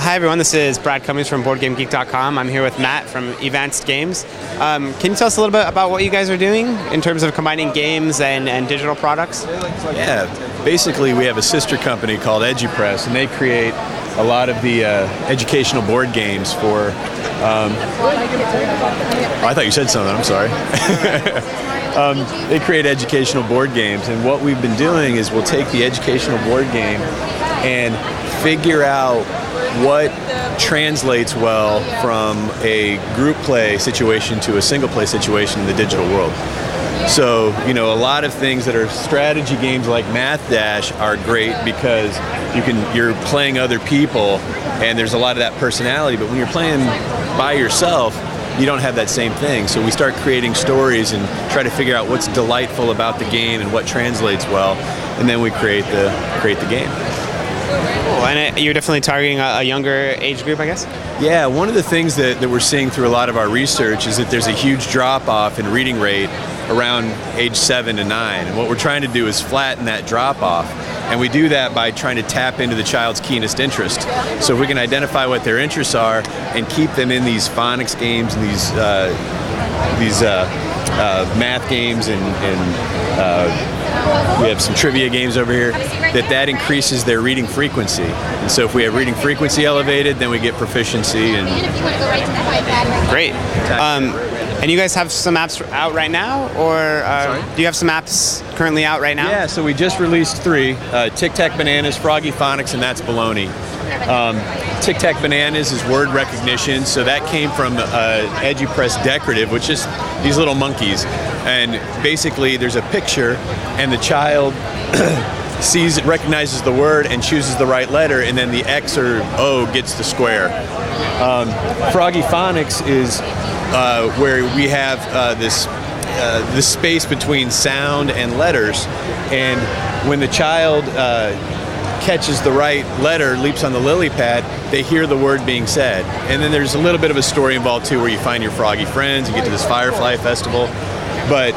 Hi everyone, this is Brad Cummings from BoardGameGeek.com. I'm here with Matt from Evanced Games. Can you tell us a little bit about what you guys are doing in terms of combining games and digital products? Yeah, basically we have a sister company called EduPress, and they create a lot of the educational board games for... I thought you said something, I'm sorry. They create educational board games, and what we've been doing is we'll take the educational board game and figure out what translates well from a group play situation to a single play situation in the digital world. So, a lot of things that are strategy games like Math Dash are great because you're playing other people and there's a lot of that personality, but when you're playing by yourself, you don't have that same thing. So we start creating stories and try to figure out what's delightful about the game and what translates well, and then we create the game. Cool. And you're definitely targeting a younger age group, I guess? Yeah, one of the things that we're seeing through a lot of our research is that there's a huge drop-off in reading rate around age 7 to 9. And what we're trying to do is flatten that drop-off. And we do that by trying to tap into the child's keenest interest. So if we can identify what their interests are and keep them in these phonics games and these math games and we have some trivia games over here, that increases their reading frequency. And so if we have reading frequency elevated, then we get proficiency. And great. And you guys have some apps out right now, or do you have some apps currently out right now? Yeah, so we just released 3, Tic Tac Bananas, Froggy Phonics, and That's Baloney. Tic Tac Bananas is word recognition, so that came from EduPress Decorative, which is these little monkeys. And basically there's a picture, and the child sees it, recognizes the word, and chooses the right letter, and then the X or O gets the square. Froggy Phonics is where we have this space between sound and letters, and when the child catches the right letter, leaps on the lily pad, they hear the word being said. And then there's a little bit of a story involved too, where you find your froggy friends, you get to this Firefly Festival. But,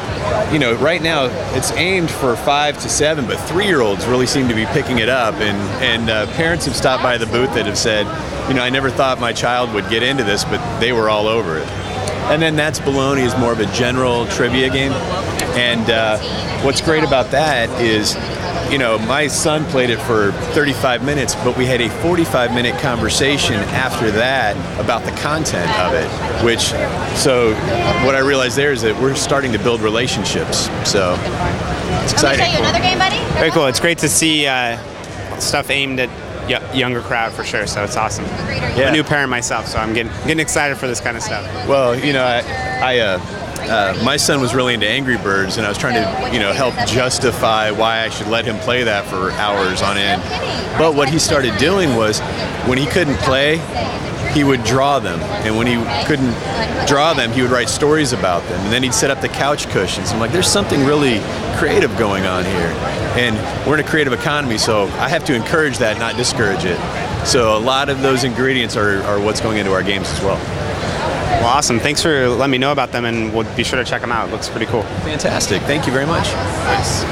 right now it's aimed for 5 to 7, but 3-year-olds really seem to be picking it up. And parents have stopped by the booth that have said, I never thought my child would get into this, but they were all over it. And then That's Baloney is more of a general trivia game. And what's great about that is, my son played it for 35 minutes, but we had a 45-minute conversation after that about the content of it, so what I realized there is that we're starting to build relationships, so it's exciting. Let me show you another game, buddy. Very cool. It's great to see stuff aimed at younger crowd for sure, so it's awesome. Yeah. I'm a new parent myself, so I'm getting excited for this kind of stuff. Well, my son was really into Angry Birds, and I was trying to, help justify why I should let him play that for hours on end. But what he started doing was, when he couldn't play, he would draw them. And when he couldn't draw them, he would write stories about them. And then he'd set up the couch cushions. I'm like, there's something really creative going on here. And we're in a creative economy, so I have to encourage that, not discourage it. So a lot of those ingredients are what's going into our games as well. Well, awesome. Thanks for letting me know about them, and we'll be sure to check them out. It looks pretty cool. Fantastic. Thank you very much. Thanks.